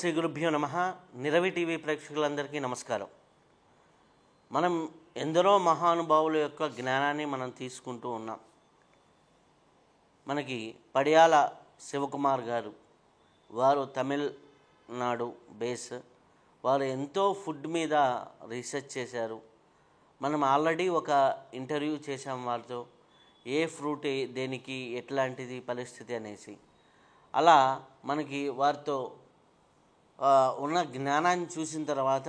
శ్రీ గురుభ్యో నమః. నిరవి టీవీ ప్రేక్షకులందరికీ నమస్కారం. మనం ఎందరో మహానుభావుల యొక్క జ్ఞానాన్ని మనం తీసుకుంటూ ఉన్నాం. మనకి పడియాల శివకుమార్ గారు, వారు తమిళనాడు బేస్, వారు ఎంతో ఫుడ్ మీద రీసెర్చ్ చేశారు. మనం ఆల్రెడీ ఒక ఇంటర్వ్యూ చేసాం వారితో, ఏ ఫ్రూట్ దేనికి ఎట్లాంటిది పరిస్థితి అనేసి. అలా మనకి వారితో ఉన్న జ్ఞానాన్ని చూసిన తర్వాత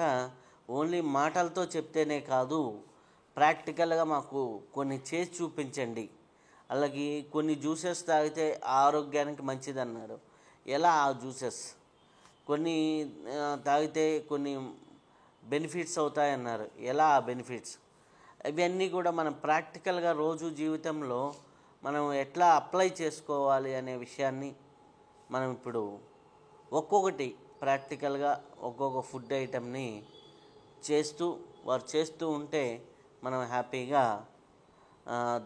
ఓన్లీ మాటలతో చెప్తేనే కాదు, ప్రాక్టికల్గా మాకు కొన్ని చేసి చూపించండి, అలాగే కొన్ని జ్యూసెస్ తాగితే ఆరోగ్యానికి మంచిది అన్నారు. ఎలా ఆ జ్యూసెస్ కొన్ని తాగితే కొన్ని బెనిఫిట్స్ అవుతాయన్నారు. ఎలా ఆ బెనిఫిట్స్, ఇవన్నీ కూడా మనం ప్రాక్టికల్గా రోజు జీవితంలో మనం ఎట్లా అప్లై చేసుకోవాలి అనే విషయాన్ని మనం ఇప్పుడు ఒక్కొక్కటి ప్రాక్టికల్గా ఒక్కొక్క ఫుడ్ ఐటమ్ని వారు చేస్తూ ఉంటే మనం హ్యాపీగా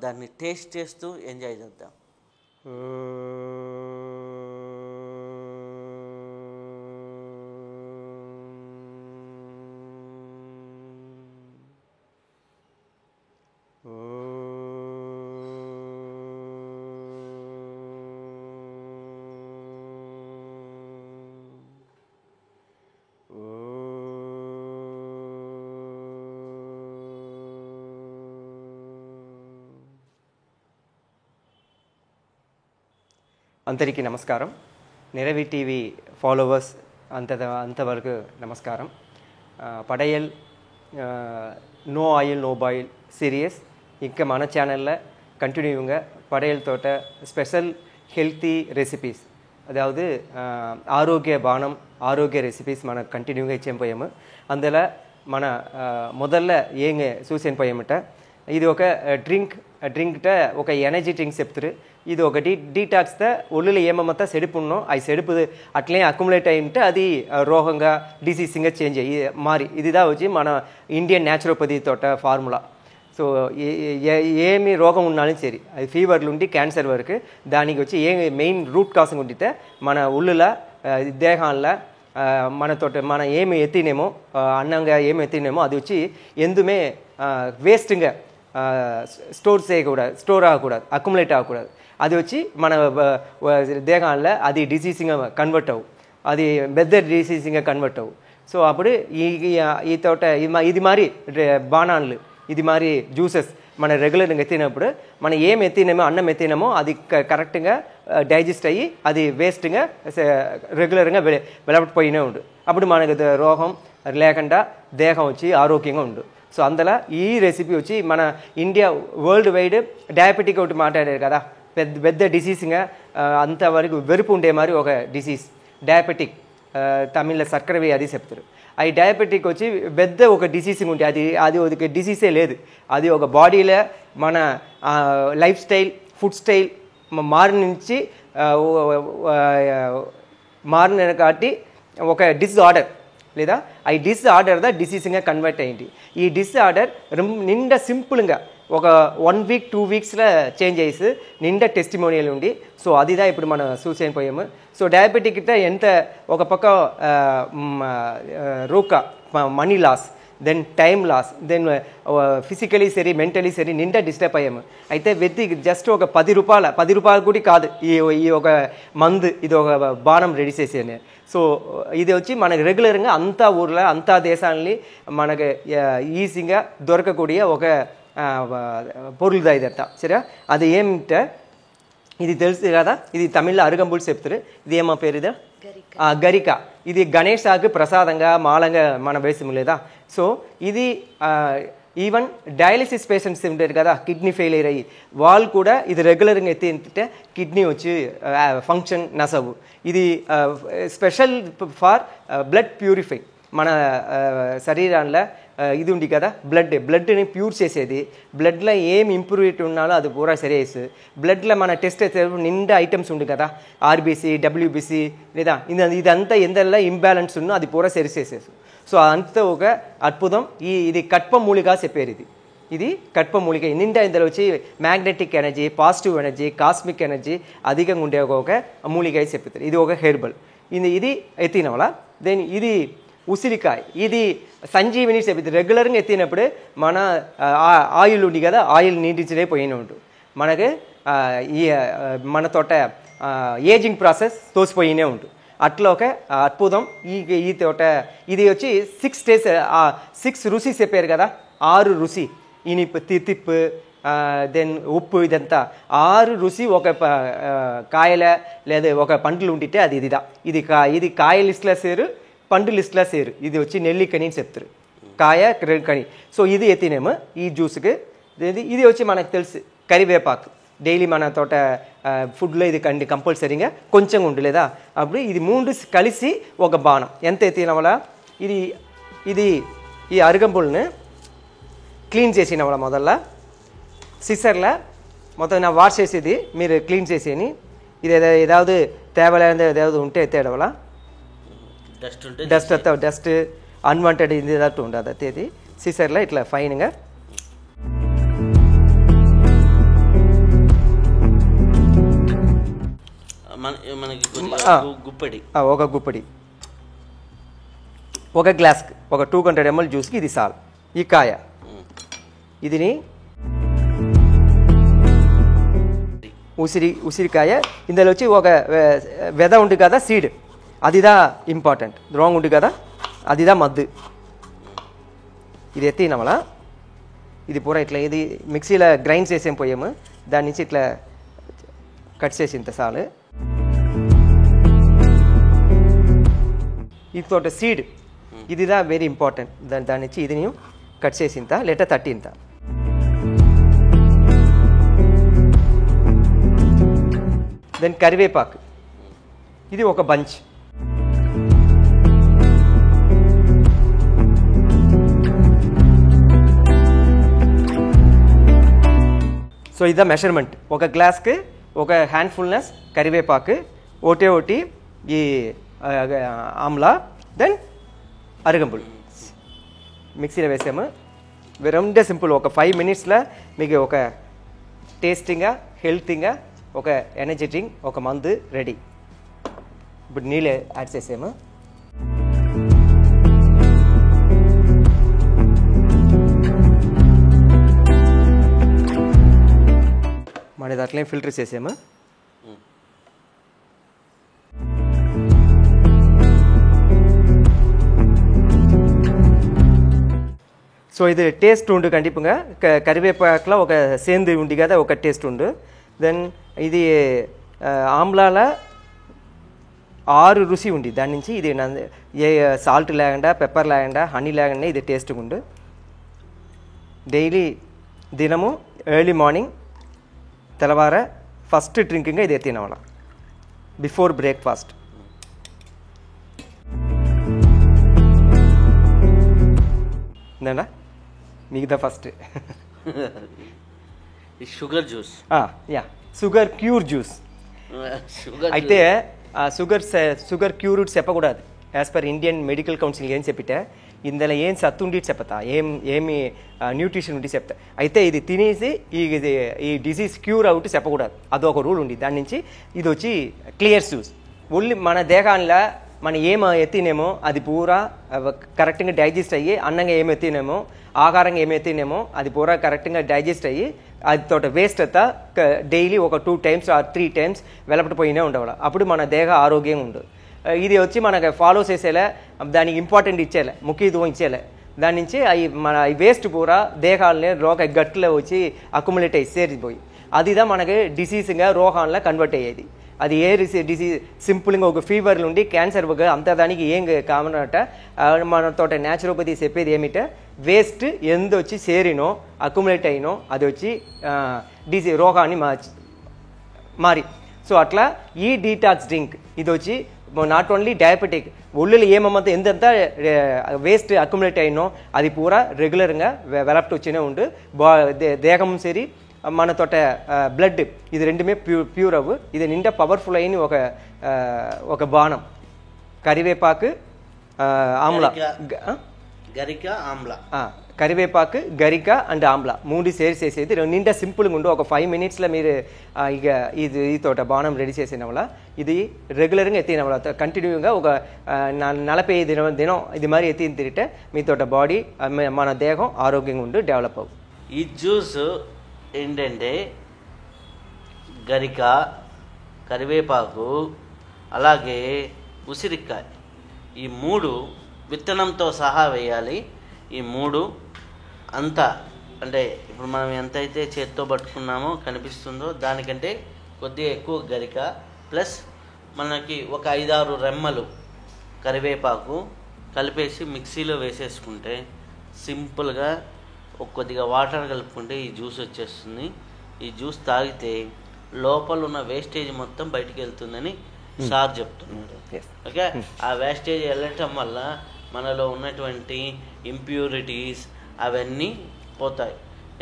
దాన్ని టేస్ట్ చేస్తూ ఎంజాయ్ చేద్దాం. అందరికీ నమస్కారం. నిరవి టీవీ ఫాలోవర్స్ అంతవరకు నమస్కారం. పడయల్ no oil no boil series ఇంకా మన ఛానల్లో కంటిన్యూగా పడయల్ తోట స్పెషల్ హెల్తీ రెసిపీస్, அதாவது ஆரோக்கிய பானம் ஆரோக்கிய ரெசிபீஸ் మన కంటిన్యూగా ఇచ్చేపోయాము. అందులో మన మొదల్లో ఏంగ చూసిన పోయామట, ఇది ఒక డ్రింక్ ఒక ఎనర్జీ డ్రింక్ చెప్తారు. ఇది ఒక డీటాక్స్తో ఒళ్ళులో ఏమమ్మతా సెడుపున్నో అవి సెడుపు అట్లే అక్యుములేట్ అయింటే అది రోగంగా డిసీజింగ్గా చేంజ్ అయ్యి మారి ఇదిదా వచ్చి మన ఇండియన్ న్యాచురోపతి తోట ఫార్ములా. సో ఏమి రోగం ఉన్నాலும் సరే, అది ఫీవర్లు ఉండి క్యాన్సర్ వరకు దానికి వచ్చి ఏ మెయిన్ రూట్ కాసింగ్ ఉండితే మన ఒళ్ళుల దేహాల్లో మన ఏమి ఎత్తినేమో అన్నంగా ఏమి ఎత్తినేమో అది వచ్చి ఎందుమే వేస్ట్గా స్టోర్ ఆగకూడదు, అక్యుములేట్ ఆగకూడదు. అది వచ్చి మన దేహాల్లో అది డిసీజింగ్గా కన్వర్ట్ అవ్వు, అది పెద్ద డిసీజింగ్గా కన్వర్ట్ అవ్వు. సో అప్పుడు ఈ తోట ఇది మరి బాణాలు, ఇది మరి జ్యూసెస్ మన రెగ్యులర్గా ఎత్తినప్పుడు మనం ఏం ఎత్తినామో అన్నం ఎత్తినామో అది కరెక్ట్గా డైజెస్ట్ అయ్యి అది వేస్ట్గా రెగ్యులర్గా వెలపడిపోయినే ఉండు. అప్పుడు మనకు రోగం లేకుండా దేహం వచ్చి ఆరోగ్యంగా ఉండు. సో అందులో ఈ రెసిపీ వచ్చి మన ఇండియా వరల్డ్ వైడ్ డయాబెటిక్ ఒకటి మాట్లాడారు కదా, పెద్ద డిసీజ్గా అంతవరకు వెరుపు ఉండే మరి ఒక డిసీజ్ డయాబెటిక్, తమిళ్లో సర్కరవి అది చెప్తారు. అది డయాబెటిక్ వచ్చి పెద్ద ఒక డిసీజింగ్ ఉంటే అది ఒక డిసీజే లేదు, అది ఒక బాడీలో మన లైఫ్ స్టైల్ ఫుడ్ స్టైల్ మారిన కాబట్టి ఒక డిస్ఆర్డర్ లేదా ఈ డిస్ఆర్డర్ డిసీజింగ్గా కన్వర్ట్ అయ్యింది. ఈ డిస్ఆర్డర్ నిండా సింపుల్గా ఒక 1 వీక్ 2 వీక్స్లో చేంజ్ అయ్యేసి నిండా టెస్టిమోనియల్ ఉండి. సో అదిదా ఇప్పుడు మనం చూసేని పోయాము. సో డయాబెటిక్ ఎంత ఒక పక్క రూకా money loss, then time loss, then physically సరి మెంటలీ సరి నిండా డిస్టర్బ్ అయ్యాము. అయితే జస్ట్ ఒక 10 రూపాయలు కూడా కాదు ఈ ఒక మందు, ఇది ఒక బాణం రెడీ చేసేది. సో ఇది వచ్చి మనకు రెగ్యులర్గా అంతా ఊర్లో అంతా దేశాలని మనకు ఈజీగా దొరకக்கூடிய ఒక పొరులుదా ఇదంతా సరే. అది ఏమిటంటే ఇది తెలుసు కదా, ఇది తమిళ్లో అరుగంబుల్ చెప్తారు. ఇది ఏమో పేరు ఇదా గరిక. ఇది గణేశాకు ప్రసాదంగా మాలంగా మన వేసము లేదా. సో ఇది ఈవెన్ డయాలిసిస్ పేషెంట్స్ ఉంటారు కదా, కిడ్నీ ఫెయిలియర్ అయ్యి వాళ్ళు కూడా ఇది రెగ్యులర్గా ఎత్తితే కిడ్నీ వచ్చి ఫంక్షన్ నసవు. ఇది స్పెషల్ ఫార్ బ్లడ్ ప్యూరిఫై, మన శరీరంలో ఇది ఉంది కదా బ్లడ్ని ప్యూర్ చేసేది. బ్లడ్లో ఏం ఇంప్రూవిటీ ఉన్నాలో అది పూరా సరిచేసి బ్లడ్లో మన టెస్ట్ అయితే నిండా ఐటమ్స్ ఉంది కదా, ఆర్బీసీ డబ్ల్యూబీసీ లేదా ఇదంతా ఎందల్లా ఇంబ్యాలెన్స్ ఉన్నో అది పూరా సరిచేసేసి. సో అంతా ఒక అద్భుతం. ఇది కట్పమూలిగా చెప్పారు. ఇది కట్పమూలిక నిండా ఇందులో వచ్చి magnetic energy, positive energy, cosmic energy అధికంగా ఉండే ఒక మూలిక చెప్తారు. ఇది ఒక హెర్బల్. ఇది ఎత్తినవల దెన్ ఇది ఉసిరికాయ ఇది సంజీవిని ఇది రెగ్యులర్గా ఎత్తినప్పుడు మన ఆయిల్ ఉంది కదా ఆయిల్ నీటించడే పోయిన ఉంటుంది మనకి ఈ మన తోట ఏజింగ్ ప్రాసెస్ తోసిపోయినే ఉంటుంది అట్లా ఒక అద్భుతం ఈ తోట ఇది వచ్చి 6 days 6 రుచి చెప్పారు కదా 6 రుచి ఇనిపు తిత్తిప్పు దెన్ ఉప్పు ఇదంతా 6 రుచి ఒక కాయల లేదా ఒక పండ్లు ఉంటే అది ఇది కాయ లిస్ట్లో సేరు పండు లిస్ట్లో సేరు ఇది వచ్చి నెల్లికని అని చెప్తారు కాయ కని సో ఇది ఎత్తినేమో ఈ జ్యూస్కి ఇది వచ్చి మనకు తెలుసు కరివేపాకు డైలీ మన తోట ఫుడ్లో ఇది కంపల్సరీగా కొంచెం ఉండు లేదా అప్పుడు ఇది 3 కలిసి ఒక బాణం ఎంత ఎత్తిన వల్ల ఇది ఈ అరగంపుల్ని క్లీన్ చేసిన వల్ల మొదల్లో సిస్సర్లా మొత్తం నా వాష్ చేసేది మీరు క్లీన్ చేసేని ఇది ఏదాவது தேவையில்லாத ఏదాவது ఉంటే ఎత్తేయడం వల్ల డస్ట్ అన్వాంటెడ్ ఇది ఏదట్టు ఉండదు అత్తేది సిస్సర్లా ఇట్లా ఫైన్గా ఒక గుప్పడి ఒక గ్లాస్కి ఒక 200 ml జ్యూస్కి ఇది చాలు ఈ కాయ ఇదిని ఉసిరికాయ ఇందులో వచ్చి ఒక వెద ఉంది కదా సీడ్ అదిదా ఇంపార్టెంట్ రాంగ్ ఉంది కదా అదిదా మద్దు ఇది ఎత్తినమలా ఇది పూర ఇట్లా ఇది మిక్సీలో గ్రైండ్ చేసేం పోయాము దాని నుంచి ఇట్లా కట్ చేసి ఇంత చాలు ఇది తోట సీడ్ ఇదిదా వెరీ ఇంపార్టెంట్ దాని నుంచి ఇది నేను కట్ చేసి ఇంత లేదా 30 ఇంత దెన్ కరివేపాకు ఇది ఒక బంచ్ సో ఇదా మెషర్మెంట్ ఒక గ్లాస్కి ఒక హ్యాండ్ఫుల్నెస్ కరివేపాకు ఒకటి ఈ ఆమ్లా దెన్ అరగంపులు మిక్సీలో వేసాము రెండే సింపుల్ ఒక 5 minutesలో మీకు ఒక టేస్టింగ్గా హెల్తీగా ఒక ఎనర్జెటిక్ ఒక మందు రెడీ ఇప్పుడు నీళ్ళే యాడ్ చేసాము మనది అట్లే ఫిల్టర్ చేసాము సో ఇది టేస్ట్ ఉండు కండిపంగా కరివేపాకులో ఒక సేంది ఉంది కదా ఒక టేస్ట్ ఉండు దెన్ ఇది ఆమ్లాల 6 రుచి ఉంది దాని నుంచి ఇది ఏ సాల్ట్ లేకుండా పెప్పర్ లేకుండా హనీ లేకుండా ఇది టేస్ట్గా ఉండు డైలీ దినము ఎర్లీ మార్నింగ్ తెల్లవార ఫస్ట్ డ్రింకింగ్గా ఇది తినవాల బిఫోర్ బ్రేక్ఫాస్ట్ ఇందా మిగతా first sugar juice yeah sugar cure juice అయితే షుగర్ క్యూర్ చెప్పకూడదు as per Indian medical council ఏం చెప్పితే ఇందులో ఏం సత్తు ఉండి చెప్తా ఏమి న్యూట్రిషన్ ఉండి చెప్తా అయితే ఇది తినేసి ఈ డిసీజ్ క్యూర్ అవుట్ చెప్పకూడదు అదొక రూల్ ఉంది దాని నుంచి ఇది వచ్చి క్లియర్ జ్యూస్ ఓన్లీ మన దేహాల్లో మనం ఏం ఎత్తినేమో అది పూరా కరెక్ట్గా డైజెస్ట్ అయ్యి అన్నంగా ఏం ఎత్తినేమో ఆహారంగా ఏం ఎత్తినేమో అది పూరా కరెక్ట్గా డైజెస్ట్ అయ్యి అది తోట వేస్ట్ అంతా డైలీ ఒక 2 times or 3 times వెలపడిపోయినే ఉండవాలి అప్పుడు మన దేహ ఆరోగ్యంగా ఉండదు ఇది వచ్చి మనకు ఫాలో చేసేలే దానికి ఇంపార్టెంట్ ఇచ్చేలే ముఖ్యత్వం ఇచ్చేలే దాని నుంచి అవి మన వేస్ట్ పూరా దేహాలని రోగ గట్లో వచ్చి అక్యుములేట్ అయ్యి సేరిపోయి అదిదా మనకి డిసీజ్గా రోగాల్లో కన్వర్ట్ అయ్యేది అది ఏ డిసీజ్ సింపుల్గా ఒక ఫీవర్లు ఉండి క్యాన్సర్ ఒక అంత దానికి ఏం కామన్ అట మన తోట న్యాచురోపతి చెప్పేది ఏమిటో వేస్ట్ ఎందు వచ్చి సేరినో అక్యుములేట్ అయినో అది వచ్చి రోగాన్ని మారి సో అట్లా ఈ డీటాక్స్ డ్రింక్ ఇది వచ్చి నాట్ ఓన్లీ డయాబెటిక్ ఒళ్ళు ఏమంత ఎంతంతా వేస్ట్ అక్యుములేట్ అయినో అది పూరా రెగ్యులర్గా వెలప్ట్ వచ్చినే ఉండు దేహం సరి మన తోట బ్లడ్ ఇది రెండుమే ప్యూర్ అవ్వు ఇది నిండా పవర్ఫుల్ అయిన ఒక బాణం కరివేపాకు ఆమ్లా గరిక ఆమ్లా కరివేపాకు గరిక అండ్ ఆమ్లా 3 చేసేది నిండా సింపుల్గా ఉండు. ఒక 5 minutesలో మీరు ఇక ఇది ఈ తోట బాణం రెడీ చేసిన వల్ల ఇది రెగ్యులర్గా ఎత్తిన వల్ల కంటిన్యూగా ఒక 45 దినం ఇది మరి ఎత్తిన తిరిగితే మీ తోట బాడీ మన దేహం ఆరోగ్యంగా ఉండి డెవలప్ అవ్వు. ఈ జ్యూస్ ఏంటంటే గరిక, కరివేపాకు, అలాగే ఉసిరికాయ, ఈ 3 విత్తనంతో సహా వేయాలి. ఈ 3 అంతా అంటే ఇప్పుడు మనం ఎంతైతే చేత్తో పట్టుకున్నామో కనిపిస్తుందో దానికంటే కొద్దిగా ఎక్కువ గరిక ప్లస్ మనకి ఒక 5-6 రెమ్మలు కరివేపాకు కలిపేసి మిక్సీలో వేసేసుకుంటే సింపుల్గా కొద్దిగా వాటర్ కలుపుకుంటే ఈ జ్యూస్ వచ్చేస్తుంది. ఈ జ్యూస్ తాగితే లోపల ఉన్న వేస్టేజ్ మొత్తం బయటికి వెళ్తుందని సార్ చెప్తున్నారు. ఓకే, ఆ వేస్టేజ్ వెళ్ళటం వల్ల మనలో ఉన్నటువంటి ఇంప్యూరిటీస్ అవన్నీ పోతాయి.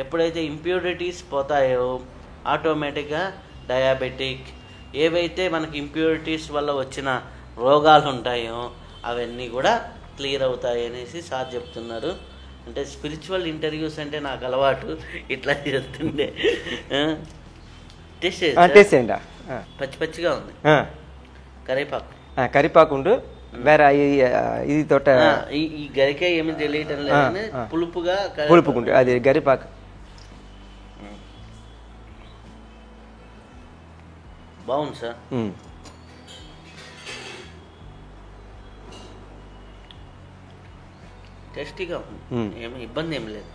ఎప్పుడైతే ఇంప్యూరిటీస్ పోతాయో ఆటోమేటిక్గా డయాబెటిక్ ఏవైతే మనకి ఇంప్యూరిటీస్ వల్ల వచ్చిన రోగాలు ఉంటాయో అవన్నీ కూడా క్లియర్ అవుతాయి అనేసి సార్ చెప్తున్నారు. అంటే స్పిరిచువల్ ఇంటర్వ్యూస్ అంటే నాకు అలవాటు, ఇట్లా చేస్తుండే. టేస్ట్ చేయండి. పచ్చి పచ్చిగా ఉంది కరివేపాకు ఉండు. వేరే ఇది తోట ఈ గరికాయ ఏమి తెలియటం లేదు, పులుపుకుంటు అది గరిపాకు. బాగుంది సార్. టేస్టీగా ఉంది, ఏమి ఇబ్బంది ఏమి లేదు.